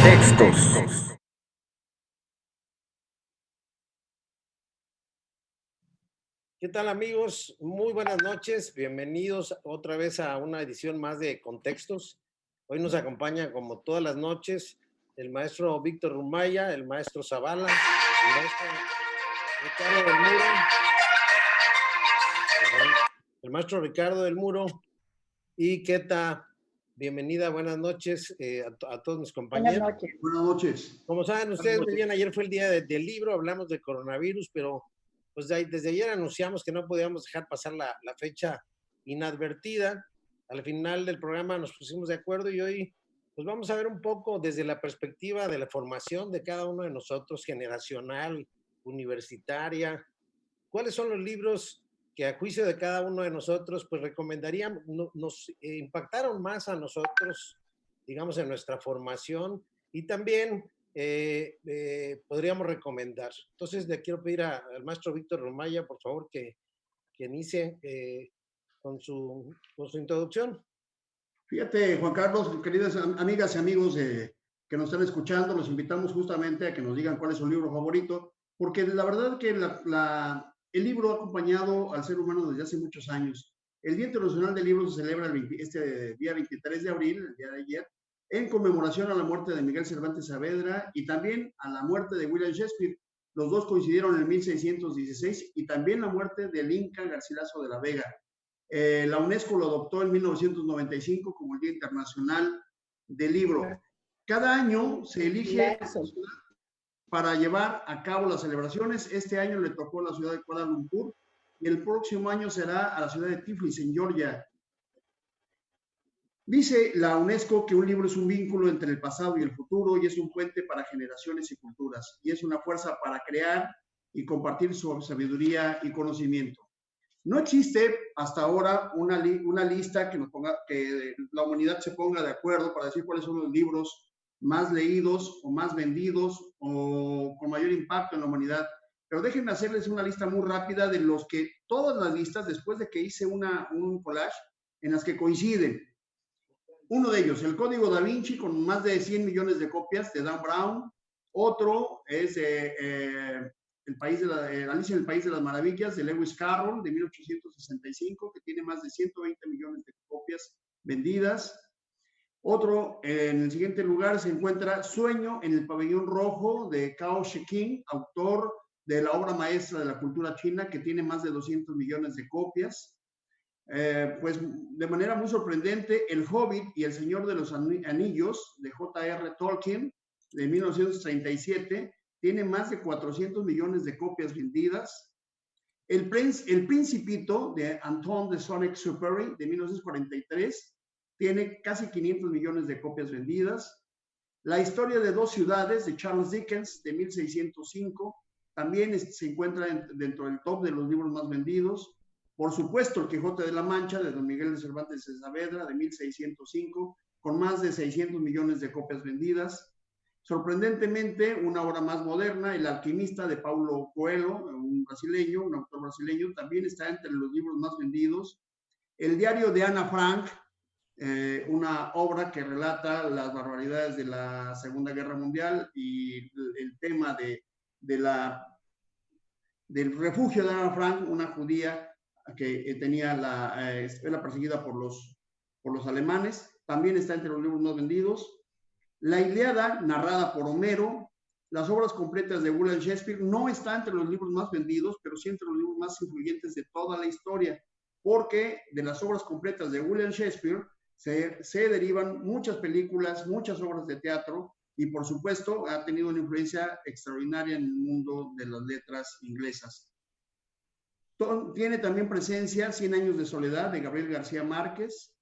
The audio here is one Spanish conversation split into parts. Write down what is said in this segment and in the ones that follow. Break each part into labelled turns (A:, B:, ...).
A: Contextos.
B: ¿Qué tal, amigos? Muy buenas noches. Bienvenidos otra vez a una edición más de Contextos. Hoy nos acompaña, como todas las noches, el maestro Víctor Rumaya, el maestro Zavala, el maestro Ricardo del Muro, el maestro Ricardo del Muro y Keta. Bienvenida, buenas noches a todos mis compañeros.
C: Buenas noches.
D: Buenas noches.
B: Como saben ustedes muy bien, ayer fue el día del libro, hablamos de coronavirus, pero pues desde ayer anunciamos que no podíamos dejar pasar la fecha inadvertida. Al final del programa nos pusimos de acuerdo y hoy pues vamos a ver un poco desde la perspectiva de la formación de cada uno de nosotros, generacional, universitaria, cuáles son los libros que a juicio de cada uno de nosotros pues recomendaríamos, nos impactaron más a nosotros, digamos, en nuestra formación y también podríamos recomendar. Entonces le quiero pedir al maestro Víctor Rumaya, por favor, que inicie con su introducción.
D: Fíjate, Juan Carlos, queridas amigas y amigos que nos están escuchando, los invitamos justamente a que nos digan cuál es su libro favorito, porque la verdad que el libro ha acompañado al ser humano desde hace muchos años. El Día Internacional del Libro se celebra este día 23 de abril, el día de ayer, en conmemoración a la muerte de Miguel Cervantes Saavedra y también a la muerte de William Shakespeare. Los dos coincidieron en 1616 y también la muerte del Inca Garcilaso de la Vega. La UNESCO lo adoptó en 1995 como el Día Internacional del Libro. Cada año se elige para llevar a cabo las celebraciones. Este año le tocó a la ciudad de Kuala Lumpur y el próximo año será a la ciudad de Tiflis, en Georgia. Dice la UNESCO que un libro es un vínculo entre el pasado y el futuro y es un puente para generaciones y culturas y es una fuerza para crear y compartir su sabiduría y conocimiento. No existe hasta ahora una lista que la humanidad se ponga de acuerdo para decir cuáles son los libros más leídos o más vendidos o con mayor impacto en la humanidad. Pero déjenme hacerles una lista muy rápida de los que todas las listas, después de que hice un collage, en las que coinciden. Uno de ellos, El Código Da Vinci, con más de 100 millones de copias, de Dan Brown. Otro es Alicia en el País de las Maravillas, de Lewis Carroll, de 1865, que tiene más de 120 millones de copias vendidas. Otro, en el siguiente lugar, se encuentra Sueño en el Pabellón Rojo, de Cao Shiqing, autor de la obra maestra de la cultura china, que tiene más de 200 millones de copias. Pues de manera muy sorprendente, El Hobbit y El Señor de los Anillos, de J.R. Tolkien, de 1937, tiene más de 400 millones de copias vendidas. El Principito, de Antoine de Saint-Exupéry, de 1943, tiene casi 500 millones de copias vendidas. La Historia de dos ciudades, de Charles Dickens, de 1605, también se encuentra dentro del top de los libros más vendidos. Por supuesto, El Quijote de la Mancha, de don Miguel de Cervantes de Saavedra, de 1605, con más de 600 millones de copias vendidas. Sorprendentemente, una obra más moderna, El Alquimista, de Paulo Coelho, un autor brasileño, también está entre los libros más vendidos. El Diario de Ana Frank, una obra que relata las barbaridades de la Segunda Guerra Mundial y el tema del refugio de Ana Frank, una judía que era perseguida por los alemanes, también está entre los libros más vendidos. La Ilíada, narrada por Homero. Las obras completas de William Shakespeare no está entre los libros más vendidos, pero sí entre los libros más influyentes de toda la historia, porque de las obras completas de William Shakespeare se derivan muchas películas, muchas obras de teatro, y por supuesto ha tenido una influencia extraordinaria en el mundo de las letras inglesas. Tiene también presencia 100 años de soledad, de Gabriel García Márquez.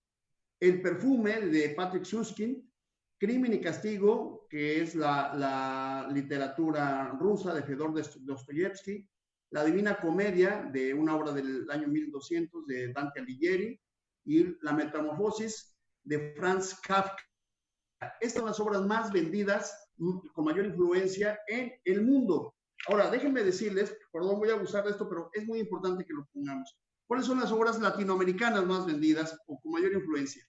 D: El perfume, de Patrick Suskind. Crimen y castigo, que es la literatura rusa de Fedor Dostoyevsky. La Divina Comedia, de una obra del año 1200 de Dante Alighieri. Y La Metamorfosis, de Franz Kafka. Estas son las obras más vendidas, con mayor influencia en el mundo. Ahora, déjenme decirles, perdón, voy a abusar de esto, pero es muy importante que lo pongamos. ¿Cuáles son las obras latinoamericanas más vendidas o con mayor influencia?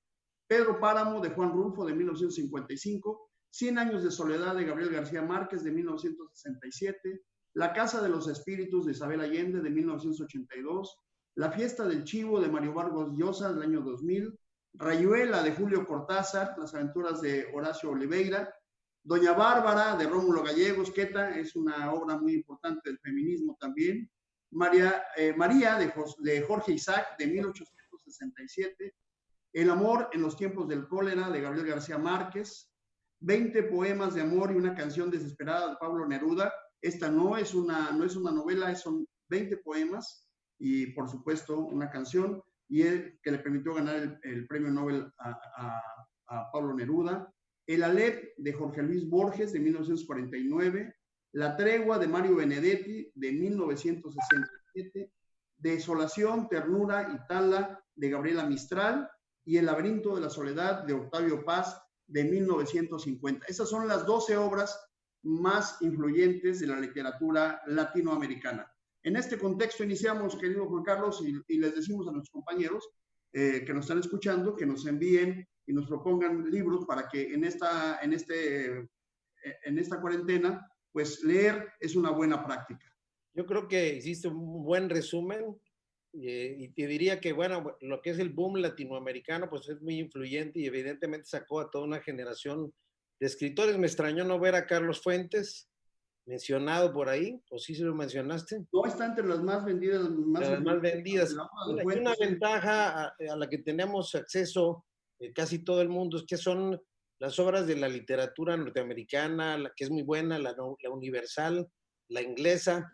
D: Pedro Páramo, de Juan Rulfo, de 1955. Cien años de soledad de Gabriel García Márquez de 1967, La casa de los espíritus de Isabel Allende de 1982, La fiesta del chivo de Mario Vargas Llosa del año 2000, Rayuela de Julio Cortázar, Las aventuras de Horacio Oliveira, Doña Bárbara de Rómulo Gallegos, Queta, es una obra muy importante del feminismo también, María de Jorge Isaac de 1867, El amor en los tiempos del cólera de Gabriel García Márquez, 20 poemas de amor y una canción desesperada de Pablo Neruda. Esta no es una novela, son 20 poemas y por supuesto una canción y que le permitió ganar el premio Nobel a Pablo Neruda. El Aleph de Jorge Luis Borges de 1949, La tregua de Mario Benedetti de 1967, Desolación, ternura y tala de Gabriela Mistral y El laberinto de la soledad de Octavio Paz de 1950. Esas son las 12 obras más influyentes de la literatura latinoamericana. En este contexto iniciamos, querido Juan Carlos, y les decimos a nuestros compañeros que nos están escuchando, que nos envíen y nos propongan libros para que en esta cuarentena, pues leer es una buena práctica.
B: Yo creo que hiciste un buen resumen y te diría que, bueno, lo que es el boom latinoamericano, pues es muy influyente y evidentemente sacó a toda una generación de escritores. Me extrañó no ver a Carlos Fuentes mencionado por ahí, o sí se lo mencionaste.
D: No está entre las más vendidas.
B: Las más vendidas. Hay una ventaja a la que tenemos acceso casi todo el mundo, es que son las obras de la literatura norteamericana, la que es muy buena, la universal, la inglesa,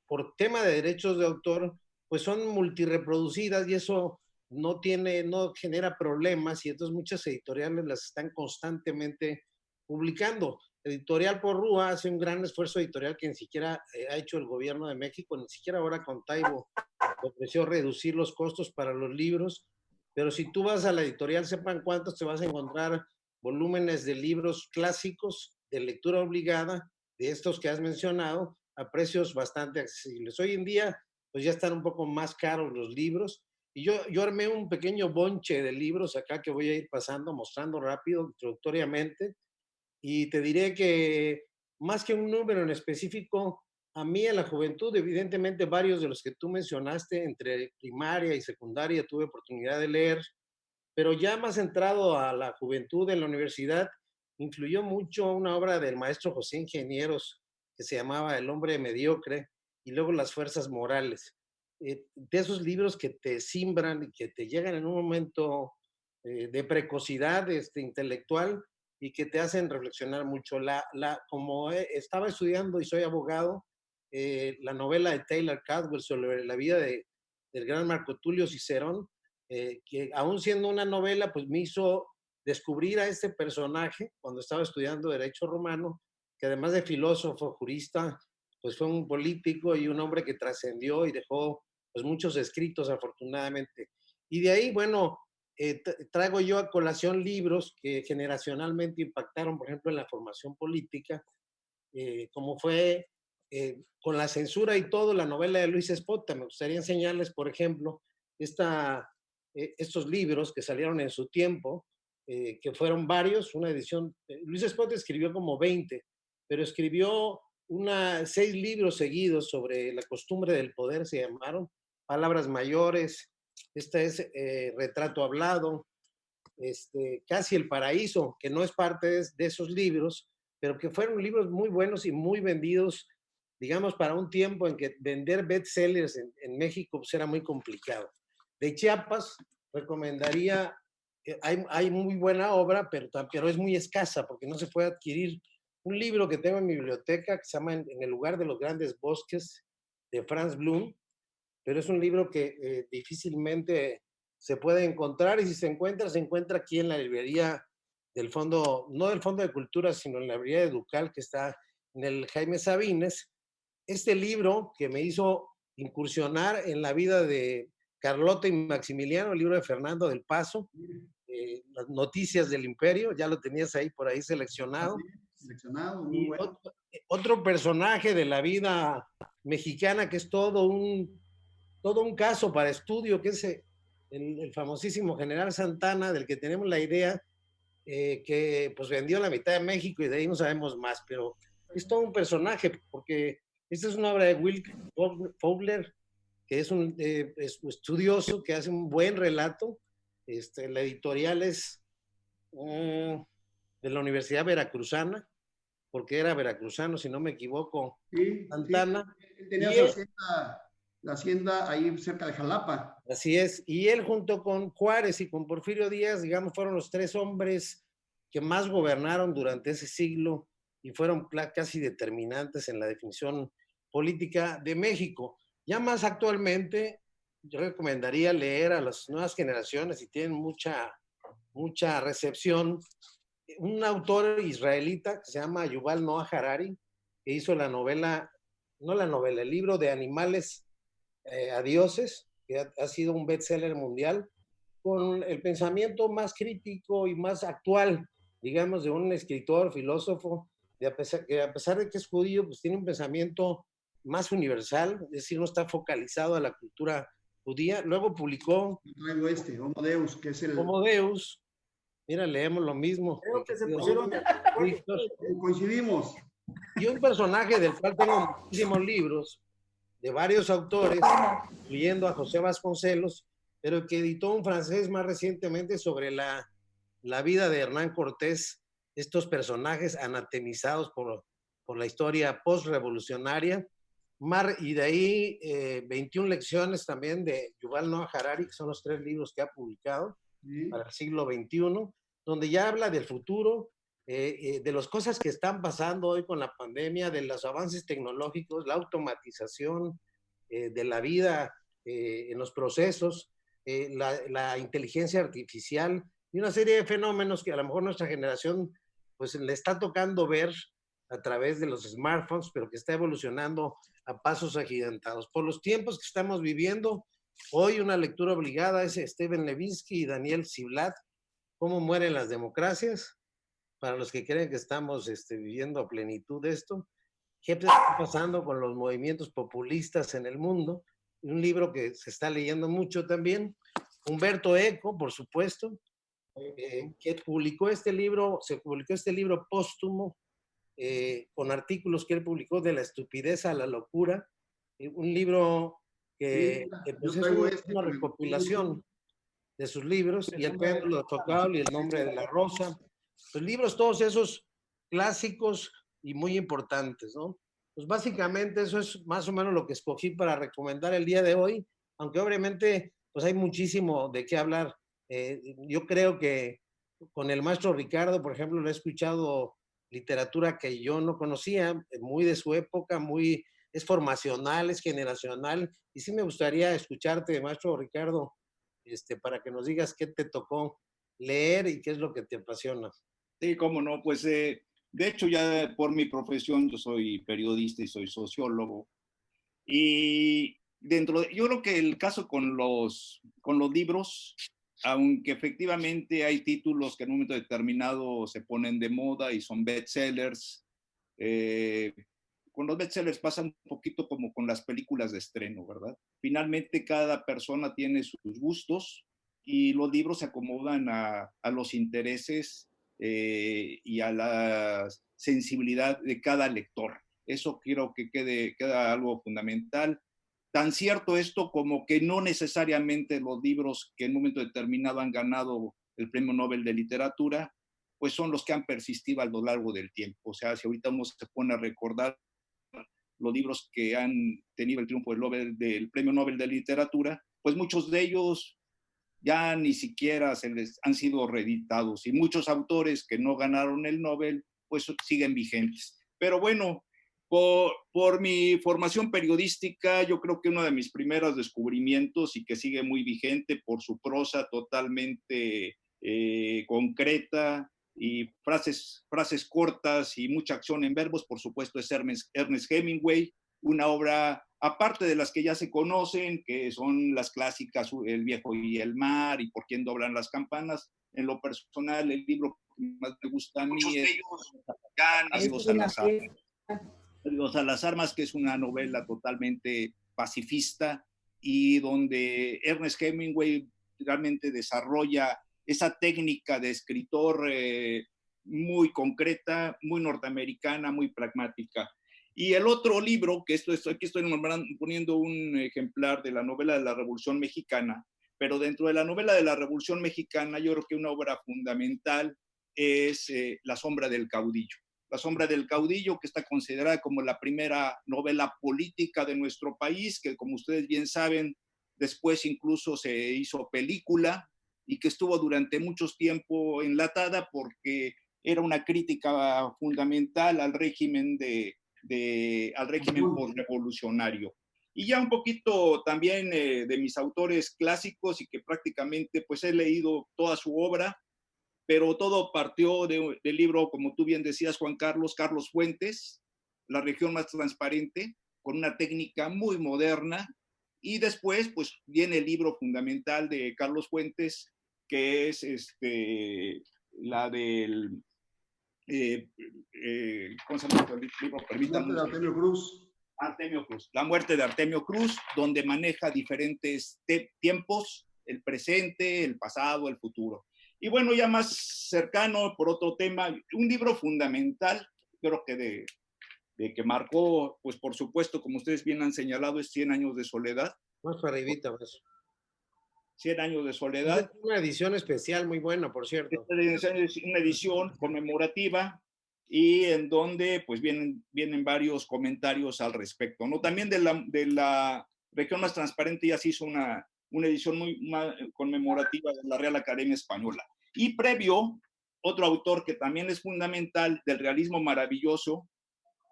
B: por tema de derechos de autor, pues son multireproducidas y eso no genera problemas y entonces muchas editoriales las están constantemente publicando. Editorial Porrúa hace un gran esfuerzo editorial que ni siquiera ha hecho el gobierno de México, ni siquiera ahora con Taibo ofreció reducir los costos para los libros, pero si tú vas a la editorial Sepan Cuántos, te vas a encontrar volúmenes de libros clásicos de lectura obligada, de estos que has mencionado, a precios bastante accesibles. Hoy en día, pues ya están un poco más caros los libros, y yo armé un pequeño bonche de libros acá que voy a ir pasando, mostrando rápido, introductoriamente, y te diré que más que un número en específico, a mí en la juventud, evidentemente varios de los que tú mencionaste, entre primaria y secundaria, tuve oportunidad de leer, pero ya más entrado a la juventud en la universidad, influyó mucho una obra del maestro José Ingenieros que se llamaba El hombre mediocre y luego Las fuerzas morales. De esos libros que te simbran y que te llegan en un momento de precocidad intelectual y que te hacen reflexionar mucho. Como estaba estudiando y soy abogado, la novela de Taylor Cadwell sobre la vida del gran Marco Tulio Cicerón, que aún siendo una novela, pues me hizo descubrir a este personaje cuando estaba estudiando Derecho Romano, que además de filósofo, jurista, pues fue un político y un hombre que trascendió y dejó pues muchos escritos afortunadamente. Y de ahí, bueno, traigo yo a colación libros que generacionalmente impactaron, por ejemplo, en la formación política, como fue con la censura y todo, la novela de Luis Espota. Me gustaría enseñarles, por ejemplo, estos libros que salieron en su tiempo, que fueron varios, una edición. Luis Espota escribió como 20, pero escribió 6 libros seguidos sobre la costumbre del poder, se llamaron Palabras Mayores. Esta es Retrato Hablado, Casi el Paraíso, que no es parte de esos libros, pero que fueron libros muy buenos y muy vendidos, digamos, para un tiempo en que vender bestsellers en México pues, era muy complicado. De Chiapas, recomendaría, hay muy buena obra, pero es muy escasa porque no se puede adquirir. Un libro que tengo en mi biblioteca que se llama En el lugar de los grandes bosques, de Franz Blum, pero es un libro que difícilmente se puede encontrar, y si se encuentra aquí en la librería del Fondo, no del Fondo de Cultura, sino en la librería de Ducal, que está en el Jaime Sabines. Este libro que me hizo incursionar en la vida de Carlota y Maximiliano, el libro de Fernando del Paso, Las Noticias del Imperio, ya lo tenías ahí por ahí seleccionado.
D: Seleccionado, muy bueno.
B: Otro personaje de la vida mexicana que es todo un caso para estudio, que es el famosísimo general Santana, del que tenemos la idea que pues vendió la mitad de México y de ahí no sabemos más, pero es todo un personaje, porque esta es una obra de Will Fowler, que es un estudioso que hace un buen relato. La editorial es de la Universidad Veracruzana, porque era veracruzano, si no me equivoco,
D: Sí, sí,
B: Santana.
D: él tenía
B: Y
D: su
B: él,
D: hacienda, la hacienda ahí cerca de Jalapa.
B: así es, y él junto con Juárez y con Porfirio Díaz, digamos, fueron los tres hombres que más gobernaron durante ese siglo y fueron casi determinantes en la definición política de México. Ya más actualmente, yo recomendaría leer a las nuevas generaciones, si tienen mucha recepción, un autor israelita que se llama Yuval Noah Harari, que hizo la novela, no la novela, el libro de Animales a Dioses, que ha sido un bestseller mundial, con el pensamiento más crítico y más actual, digamos, de un escritor, filósofo, que a pesar de que es judío, pues tiene un pensamiento más universal, es decir, no está focalizado a la cultura judía. Luego publicó
D: Yo traigo este, Homo Deus, que es el...
B: Homo Deus. Mira, leemos lo mismo.
A: Creo que se pusieron de acuerdo.
B: Víctor.
D: Coincidimos.
B: Y un personaje del cual tengo muchísimos libros, de varios autores, incluyendo a José Vasconcelos, pero que editó un francés más recientemente sobre la vida de Hernán Cortés, estos personajes anatemizados por la historia post-revolucionaria. Y de ahí 21 lecciones también de Yuval Noah Harari, que son los 3 libros que ha publicado para el siglo XXI, donde ya habla del futuro, de las cosas que están pasando hoy con la pandemia, de los avances tecnológicos, la automatización de la vida en los procesos, la inteligencia artificial y una serie de fenómenos que a lo mejor nuestra generación pues le está tocando ver a través de los smartphones, pero que está evolucionando a pasos agigantados. Por los tiempos que estamos viviendo, hoy una lectura obligada es Steven Levinsky y Daniel Ziblatt, ¿Cómo mueren las democracias? Para los que creen que estamos viviendo a plenitud de esto, ¿qué está pasando con los movimientos populistas en el mundo? Un libro que se está leyendo mucho también. Humberto Eco, por supuesto, que se publicó este libro póstumo, con artículos que él publicó de la estupidez a la locura, un libro que pues
D: Yo
B: es
D: traigo este
B: una
D: que me gustó mucho.
B: recopilación de sus libros, y El péndulo tocado y El nombre de la rosa, los libros todos esos clásicos y muy importantes, ¿no? Pues básicamente eso es más o menos lo que escogí para recomendar el día de hoy, aunque obviamente pues hay muchísimo de qué hablar. Yo creo que con el maestro Ricardo, por ejemplo, lo he escuchado literatura que yo no conocía, muy de su época, es formacional, es generacional, y sí me gustaría escucharte, maestro Ricardo, para que nos digas qué te tocó leer y qué es lo que te apasiona.
C: Sí, cómo no, pues de hecho ya por mi profesión yo soy periodista y soy sociólogo, y yo creo que el caso con los libros, aunque efectivamente hay títulos que en un momento determinado se ponen de moda y son bestsellers, con los bestsellers pasa un poquito como con las películas de estreno, ¿verdad? Finalmente cada persona tiene sus gustos y los libros se acomodan a los intereses y a la sensibilidad de cada lector. Eso quiero que queda algo fundamental. Tan cierto esto como que no necesariamente los libros que en un momento determinado han ganado el Premio Nobel de Literatura, pues son los que han persistido a lo largo del tiempo. O sea, si ahorita uno se pone a recordar los libros que han tenido el triunfo del Premio Nobel de Literatura, pues muchos de ellos ya ni siquiera se les han sido reeditados, y muchos autores que no ganaron el Nobel, pues siguen vigentes. Pero bueno, por mi formación periodística, yo creo que uno de mis primeros descubrimientos, y que sigue muy vigente por su prosa totalmente concreta y frases cortas y mucha acción en verbos, por supuesto, es Ernest Hemingway, una obra aparte de las que ya se conocen, que son las clásicas El viejo y el mar y Por quién doblan las campanas. En lo personal, el libro que más me gusta a mí es Adiós a las armas, que es una novela totalmente pacifista y donde Ernest Hemingway realmente desarrolla esa técnica de escritor muy concreta, muy norteamericana, muy pragmática. Y el otro libro, que aquí estoy poniendo un ejemplar de la novela de la Revolución Mexicana, pero dentro de la novela de la Revolución Mexicana, yo creo que una obra fundamental es La sombra del caudillo. La sombra del caudillo, que está considerada como la primera novela política de nuestro país, que como ustedes bien saben, después incluso se hizo película y que estuvo durante mucho tiempo enlatada porque era una crítica fundamental al régimen al régimen postrevolucionario. Y ya un poquito también de mis autores clásicos y que prácticamente pues he leído toda su obra, pero todo partió del libro, como tú bien decías, Juan Carlos Fuentes, La región más transparente, con una técnica muy moderna. Y después, pues, viene el libro fundamental de Carlos Fuentes, que es la del... ¿cómo se llama el libro? Permítanme.
D: Artemio Cruz.
C: Artemio Cruz. La muerte de Artemio Cruz, donde maneja diferentes tiempos, el presente, el pasado, el futuro. Y bueno, ya más cercano, por otro tema, un libro fundamental, creo que que marcó, pues por supuesto, como ustedes bien han señalado, es 100 años de soledad.
B: Más para arribita, eso.
C: 100 años de soledad.
B: Es una edición especial muy buena, por cierto.
C: Es una edición conmemorativa y en donde pues vienen varios comentarios al respecto, ¿no? También de la región más transparente ya se hizo una edición muy conmemorativa de la Real Academia Española. Y previo, otro autor que también es fundamental del realismo maravilloso,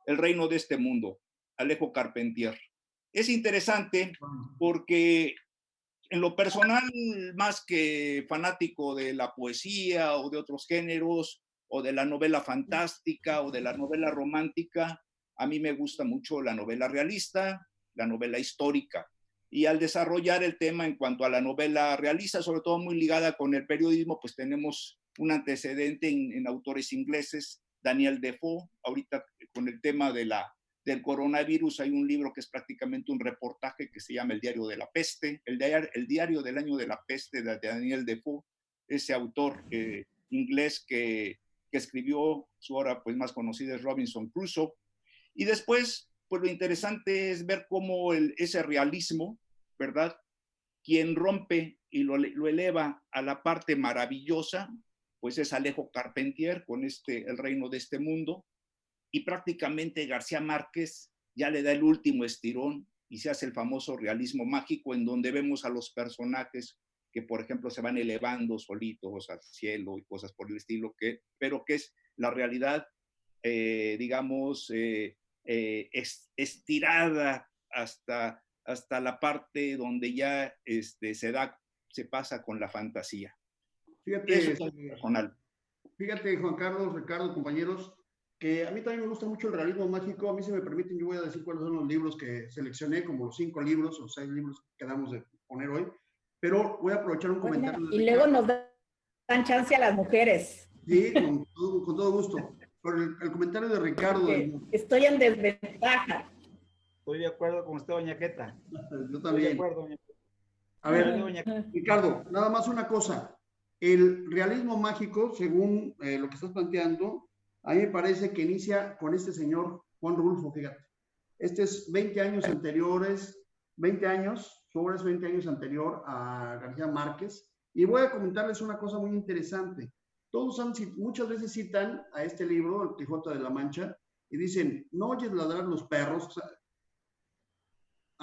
C: El reino de este mundo, Alejo Carpentier. Es interesante porque en lo personal, más que fanático de la poesía o de otros géneros, o de la novela fantástica o de la novela romántica, a mí me gusta mucho la novela realista, la novela histórica. Y al desarrollar el tema en cuanto a la novela realista, sobre todo muy ligada con el periodismo, pues tenemos un antecedente en autores ingleses, Daniel Defoe. Ahorita con el tema del coronavirus hay un libro que es prácticamente un reportaje que se llama El diario de la peste, el diario del año de la peste de Daniel Defoe, ese autor inglés que escribió, su obra pues más conocida es Robinson Crusoe. Y después, pues lo interesante es ver cómo ese realismo, ¿verdad? Quien rompe y lo eleva a la parte maravillosa, pues es Alejo Carpentier con El reino de este mundo. Y prácticamente García Márquez ya le da el último estirón y se hace el famoso realismo mágico, en donde vemos a los personajes que, por ejemplo, se van elevando solitos al cielo y cosas por el estilo, pero que es la realidad, digamos, estirada hasta la parte donde ya se pasa con la fantasía.
D: Fíjate,
C: eso es personal.
D: Fíjate, Juan Carlos, Ricardo, compañeros, que a mí también me gusta mucho el realismo mágico. A mí, si me permiten, yo voy a decir cuáles son los libros que seleccioné, como los 5 libros o 6 libros que quedamos de poner hoy. Pero voy a aprovechar un comentario.
A: Y luego nos dan chance a las mujeres.
D: Sí, con todo gusto. Por el comentario de Ricardo.
A: Estoy en desventaja.
E: Estoy de acuerdo con usted, doña Queta.
D: Yo también.
E: Estoy de acuerdo, doña Queta.
D: A ver, Ricardo, nada más una cosa. El realismo mágico, según lo que estás planteando, a mí me parece que inicia con este señor Juan Rulfo, fíjate. Este es 20 años anteriores, 20 años, su obra es 20 años anterior a García Márquez. Y voy a comentarles una cosa muy interesante. Muchas veces citan a este libro, El Quijote de la Mancha, y dicen, ¿no oyes ladrar los perros? O sea,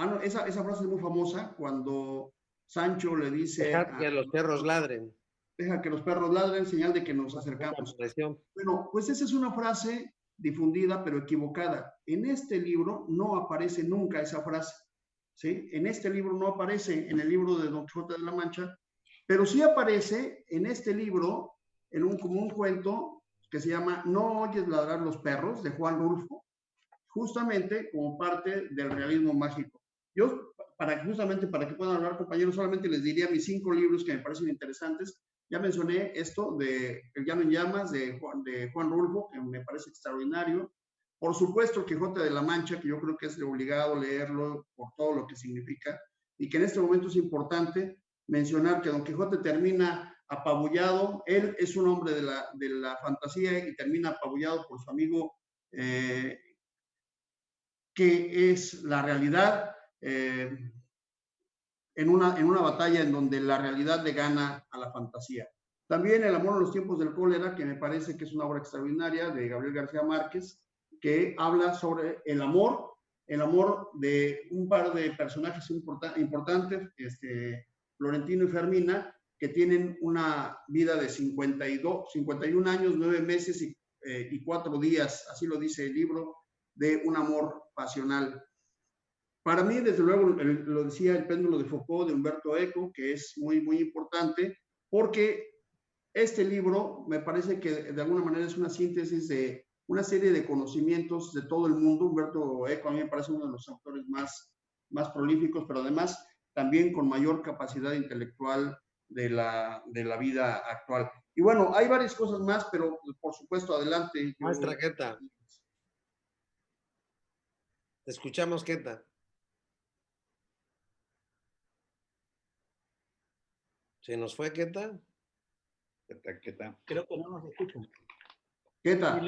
D: no, esa frase es muy famosa cuando Sancho le dice...
B: Deja que los perros ladren.
D: Deja que los perros ladren, señal de que nos acercamos. Bueno, pues esa es una frase difundida, pero equivocada. En este libro no aparece nunca esa frase, ¿sí? En este libro no aparece, en el libro de Don Quijote de la Mancha, pero sí aparece en este libro, como un cuento que se llama No oyes ladrar los perros, de Juan Rulfo, justamente como parte del realismo mágico. Yo, justamente para que puedan hablar, compañeros, solamente les diría mis 5 libros que me parecen interesantes. Ya mencioné esto de El llano en llamas, de Juan Rulfo, que me parece extraordinario. Por supuesto, El Quijote de la Mancha, que yo creo que es obligado leerlo por todo lo que significa, y que en este momento es importante mencionar que Don Quijote termina apabullado. Él es un hombre de la fantasía y termina apabullado por su amigo, que es la realidad, en una batalla en donde la realidad le gana a la fantasía. También El amor en los tiempos del cólera, que me parece que es una obra extraordinaria de Gabriel García Márquez, que habla sobre el amor de un par de personajes importantes, Florentino y Fermina, que tienen una vida de 51 años, 9 meses y 4 días, así lo dice el libro, de un amor pasional. Para mí, desde luego, lo decía El péndulo de Foucault de Humberto Eco, que es muy, muy importante, porque este libro me parece que de alguna manera es una síntesis de una serie de conocimientos de todo el mundo. Humberto Eco a mí me parece uno de los autores más prolíficos, pero además también con mayor capacidad intelectual de la vida actual. Y bueno, hay varias cosas más, pero por supuesto, adelante.
B: Maestra Queta. Te escuchamos, Queta. ¿Se nos fue, Queta?
C: Queta.
E: Creo que no nos escuchan.
D: Queta.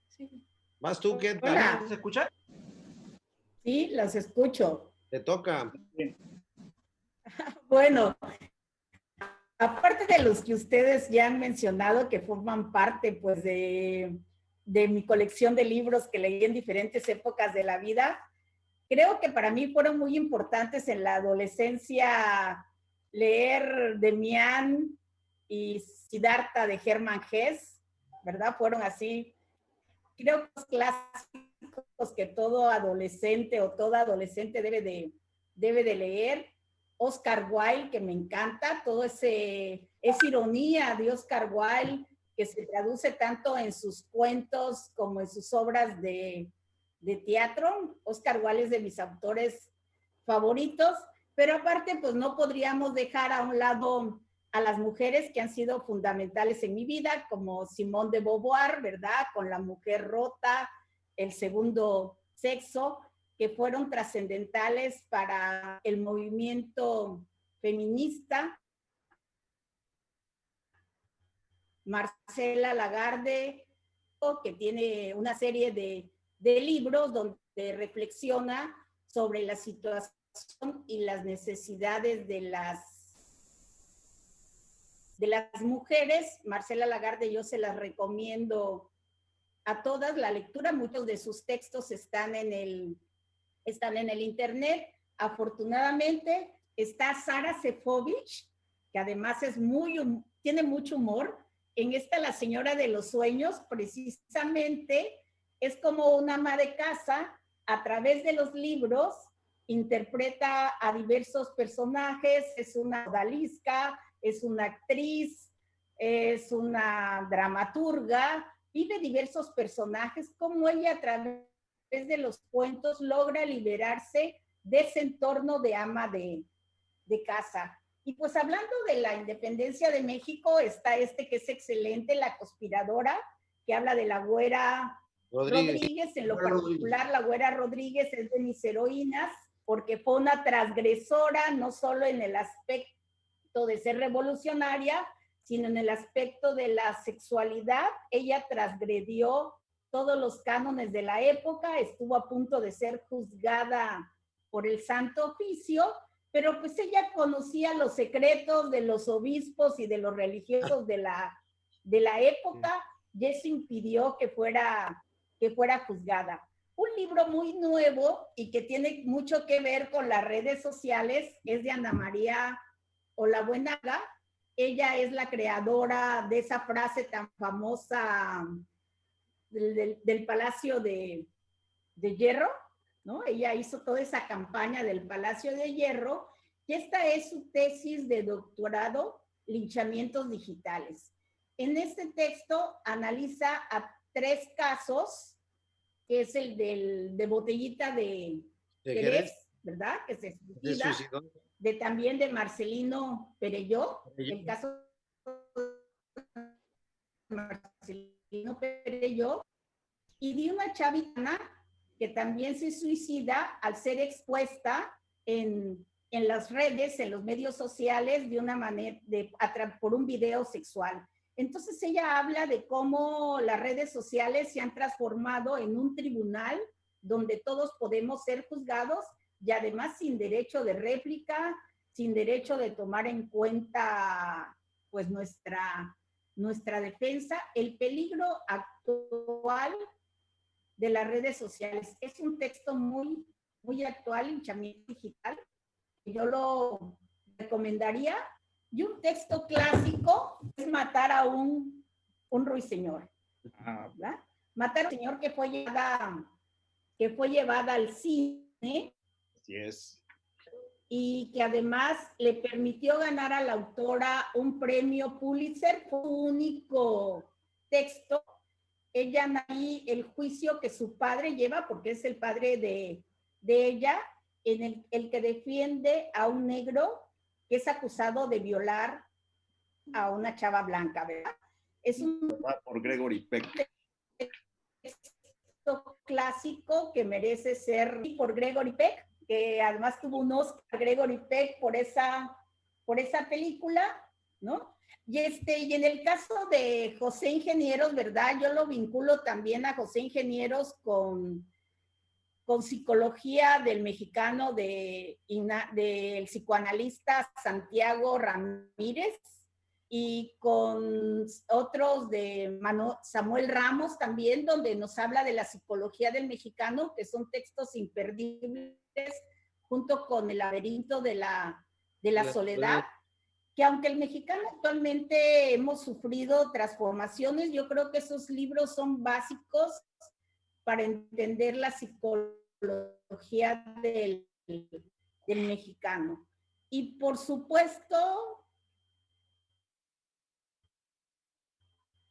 A: Sí.
B: Vas tú, Queta.
A: Hola.
E: ¿Se escucha?
A: Sí, las escucho.
B: Te toca.
A: Bueno, aparte de los que ustedes ya han mencionado que forman parte pues de mi colección de libros que leí en diferentes épocas de la vida, creo que para mí fueron muy importantes en la adolescencia leer Demián y Siddhartha de Hermann Hesse, ¿verdad? Fueron así, creo que los clásicos que todo adolescente o toda adolescente debe de leer. Oscar Wilde, que me encanta, todo esa ironía de Oscar Wilde, que se traduce tanto en sus cuentos como en sus obras de teatro. Oscar Wilde es de mis autores favoritos, pero aparte, pues no podríamos dejar a un lado a las mujeres que han sido fundamentales en mi vida, como Simone de Beauvoir, ¿verdad? Con La mujer rota, El segundo sexo, que fueron trascendentales para el movimiento feminista. Marcela Lagarde, que tiene una serie de libros donde reflexiona sobre la situación y las necesidades de las mujeres. Marcela Lagarde, yo se las recomiendo a todas la lectura. Muchos de sus textos están en el internet. Afortunadamente está Sara Sefovich, que además tiene mucho humor. En esta La señora de los sueños, precisamente, es como una ama de casa, a través de los libros, interpreta a diversos personajes, es una odalisca, es una actriz, es una dramaturga, vive diversos personajes, como ella a través de los cuentos logra liberarse de ese entorno de ama de casa. Y pues hablando de la independencia de México, está que es excelente, La conspiradora, que habla de la Güera Rodríguez. En lo particular, la Güera Rodríguez es de mis heroínas, porque fue una transgresora, no solo en el aspecto de ser revolucionaria, sino en el aspecto de la sexualidad. Ella transgredió todos los cánones de la época, estuvo a punto de ser juzgada por el Santo Oficio, pero pues ella conocía los secretos de los obispos y de los religiosos de la época, y eso impidió que fuera juzgada. Un libro muy nuevo y que tiene mucho que ver con las redes sociales es de Ana María Olabuenaga. Ella es la creadora de esa frase tan famosa del Palacio de Hierro, ¿no? Ella hizo toda esa campaña del Palacio de Hierro, y esta es su tesis de doctorado, Linchamientos digitales. En este texto analiza a 3 casos, que es el de Botellita de Jerez, ¿verdad? Que se suicida, también de Marcelino Perelló, el caso de Marcelino Perelló, y de una chavitana que también se suicida al ser expuesta en en las redes, en los medios sociales, de una manera, por un video sexual. Entonces ella habla de cómo las redes sociales se han transformado en un tribunal donde todos podemos ser juzgados y además sin derecho de réplica, sin derecho de tomar en cuenta pues nuestra defensa. El peligro actual de las redes sociales es un texto muy, muy actual, Hinchamiento Digital, que yo lo recomendaría. Y un texto clásico es Matar a un ruiseñor. ¿Verdad? Matar a un señor que fue llevada al cine.
C: Así es.
A: Y que además le permitió ganar a la autora un premio Pulitzer. Fue su único texto. Ella ahí el juicio que su padre lleva, porque es el padre de ella, en el que defiende a un negro que es acusado de violar a una chava blanca, ¿verdad? Es un
C: por Gregory Peck.
A: Texto clásico que merece ser por Gregory Peck, que además tuvo un Oscar Gregory Peck por esa película, ¿no? Y en el caso de José Ingenieros, ¿verdad? Yo lo vinculo también a José Ingenieros con psicología del mexicano, del psicoanalista Santiago Ramírez, y con otros de Samuel Ramos también, donde nos habla de la psicología del mexicano, que son textos imperdibles, junto con El laberinto de la soledad, que aunque el mexicano actualmente hemos sufrido transformaciones, yo creo que esos libros son básicos para entender la psicología del mexicano. Y por supuesto,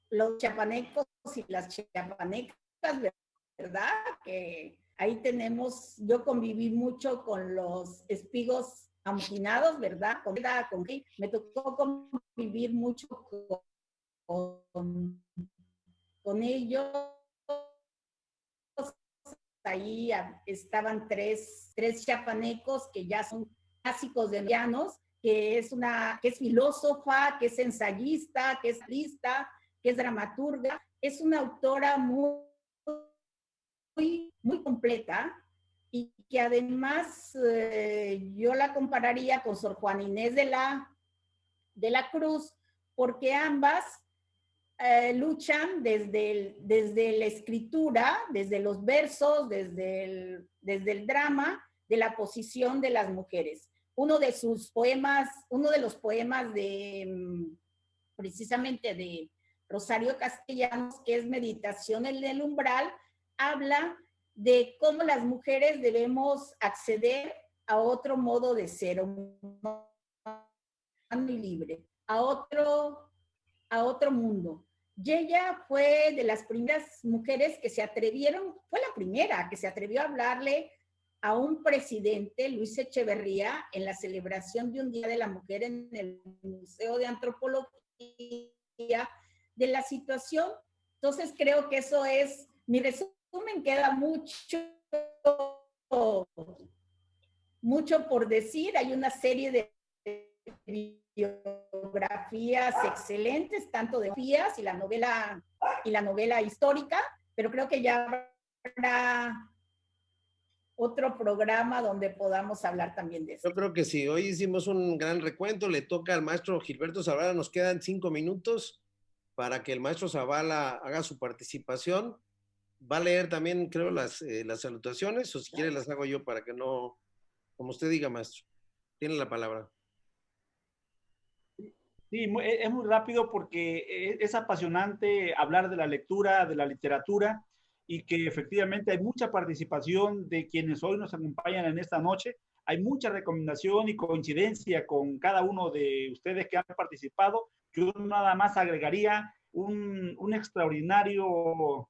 A: los chiapanecos y las chiapanecas, ¿verdad? Que ahí tenemos, yo conviví mucho con los espigos amotinados, ¿verdad? Me tocó convivir mucho con ellos. Ahí estaban tres chiapanecos que ya son clásicos de Llanos, que es filósofa, que es ensayista, que es lista, que es dramaturga. Es una autora muy, muy completa, y que además yo la compararía con Sor Juana Inés de la Cruz, porque ambas luchan desde la escritura, desde los versos, desde el drama, de la posición de las mujeres. Uno de los poemas precisamente de Rosario Castellanos, que es Meditación en el umbral, habla de cómo las mujeres debemos acceder a otro modo de ser, humano y libre, a otro mundo. Y ella fue de las primeras mujeres que fue la primera que se atrevió a hablarle a un presidente, Luis Echeverría, en la celebración de un Día de la Mujer en el Museo de Antropología, de la situación. Entonces creo que eso es, mi resumen, queda mucho por decir. Hay una serie de biografías excelentes, tanto de biografías y la novela histórica, pero creo que ya habrá otro programa donde podamos hablar también de eso.
B: Yo creo que sí, hoy hicimos un gran recuento, le toca al maestro Gilberto Zavala, nos quedan 5 minutos para que el maestro Zavala haga su participación. Va a leer también, creo, las salutaciones, o si quiere las hago yo para que no, como usted diga, maestro. Tiene la palabra.
E: Sí, es muy rápido porque es apasionante hablar de la lectura, de la literatura, y que efectivamente hay mucha participación de quienes hoy nos acompañan en esta noche. Hay mucha recomendación y coincidencia con cada uno de ustedes que han participado. Yo nada más agregaría un extraordinario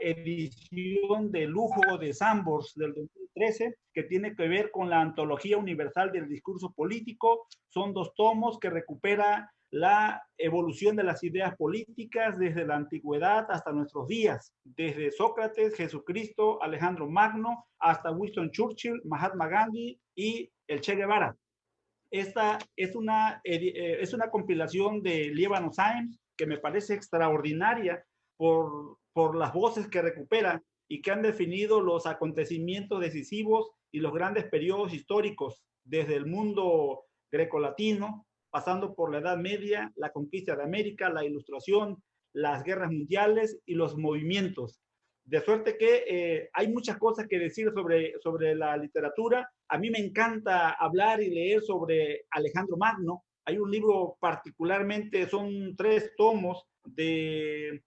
E: edición de lujo de Sambors del 2013, que tiene que ver con la antología universal del discurso político. Son 2 tomos que recupera la evolución de las ideas políticas desde la antigüedad hasta nuestros días, desde Sócrates, Jesucristo, Alejandro Magno, hasta Winston Churchill, Mahatma Gandhi y El Che Guevara. Esta es una compilación de Líbano Times que me parece extraordinaria por las voces que recupera y que han definido los acontecimientos decisivos y los grandes periodos históricos desde el mundo grecolatino, pasando por la Edad Media, la conquista de América, la Ilustración, las guerras mundiales y los movimientos. De suerte que hay muchas cosas que decir sobre la literatura. A mí me encanta hablar y leer sobre Alejandro Magno. Hay un libro particularmente, son 3 tomos de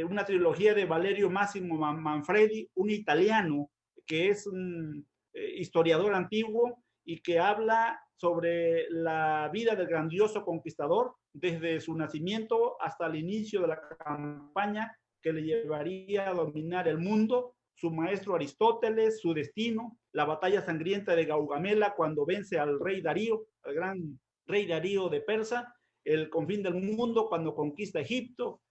E: una trilogía de Valerio Massimo Manfredi, un italiano que es un historiador antiguo y que habla sobre la vida del grandioso conquistador desde su nacimiento hasta el inicio de la campaña que le llevaría a dominar el mundo, su maestro Aristóteles, su destino, la batalla sangrienta de Gaugamela cuando vence al rey Darío, al gran rey Darío de Persa, el confín del mundo cuando conquista Egipto.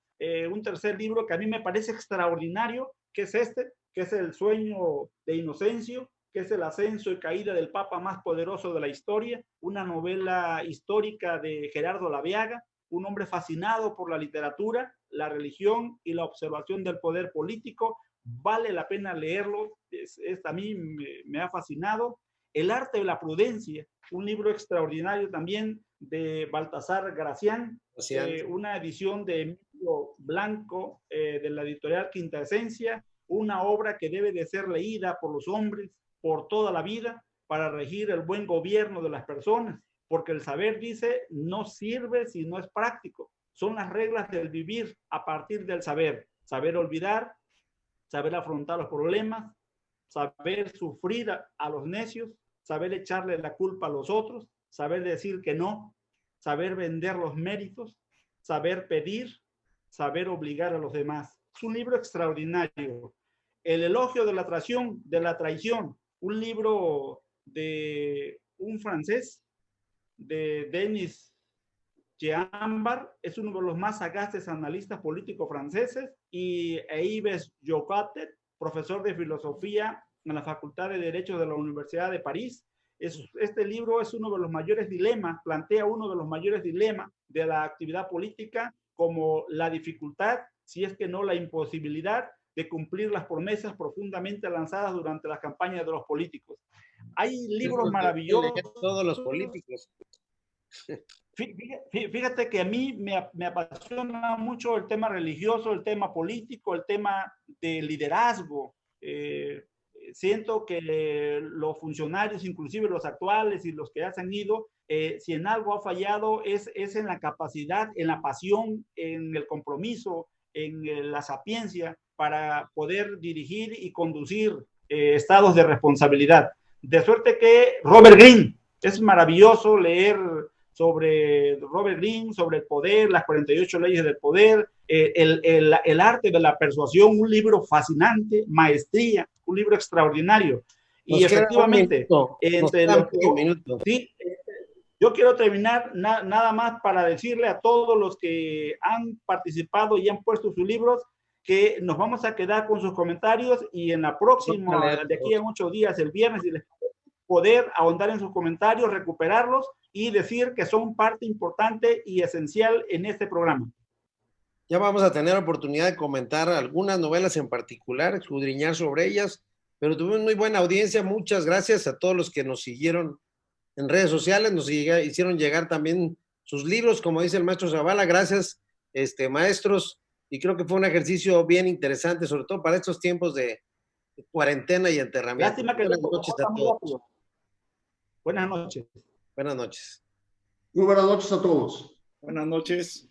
E: Un tercer libro que a mí me parece extraordinario, que es que es El sueño de Inocencio, que es el ascenso y caída del papa más poderoso de la historia, una novela histórica de Gerardo Laviaga, un hombre fascinado por la literatura, la religión y la observación del poder político. Vale la pena leerlo, a mí me ha fascinado. El arte de la prudencia, un libro extraordinario también de Baltasar Gracián, una edición de Emilio Blanco de la editorial Quinta Esencia, una obra que debe de ser leída por los hombres por toda la vida para regir el buen gobierno de las personas, porque el saber, dice, no sirve si no es práctico. Son las reglas del vivir a partir del saber. Saber olvidar, saber afrontar los problemas, saber sufrir a los necios, saber echarle la culpa a los otros, saber decir que no, saber vender los méritos, saber pedir, saber obligar a los demás. Es un libro extraordinario. El elogio de la traición, un libro de un francés, de Denis Jeanbar, es uno de los más sagaces analistas políticos franceses, y Yves Jocatet, profesor de filosofía en la Facultad de Derecho de la Universidad de París. Este libro es uno de los mayores dilemas, plantea uno de los mayores dilemas de la actividad política, como la dificultad, si es que no la imposibilidad, de cumplir las promesas profundamente lanzadas durante las campañas de los políticos. Hay libros maravillosos.
B: Todos los políticos.
E: Fíjate que a mí me apasiona mucho el tema religioso, el tema político, el tema de liderazgo. Siento que los funcionarios, inclusive los actuales y los que ya se han ido, si en algo ha fallado es en la capacidad, en la pasión, en el compromiso, en la sapiencia para poder dirigir y conducir estados de responsabilidad. De suerte que Robert Greene, es maravilloso leer sobre Robert Greene, sobre el poder, las 48 leyes del poder, el arte de la persuasión, un libro fascinante, maestría, un libro extraordinario. Y efectivamente, sí, yo quiero terminar nada más para decirle a todos los que han participado y han puesto sus libros que nos vamos a quedar con sus comentarios, y en la próxima, de aquí a 8 días, el viernes, poder ahondar en sus comentarios, recuperarlos y decir que son parte importante y esencial en este programa.
B: Ya vamos a tener oportunidad de comentar algunas novelas en particular, escudriñar sobre ellas, pero tuvimos muy buena audiencia. Muchas gracias a todos los que nos siguieron en redes sociales, nos hicieron llegar también sus libros, como dice el maestro Zavala. Gracias, maestros, y creo que fue un ejercicio bien interesante, sobre todo para estos tiempos de cuarentena y enterramiento.
E: Lástima que
B: buenas noches a todos.
E: Buenas noches.
B: Buenas noches.
D: Muy buenas noches a todos.
C: Buenas noches.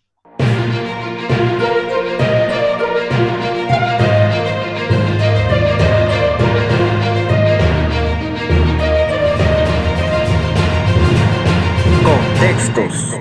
F: Contextos.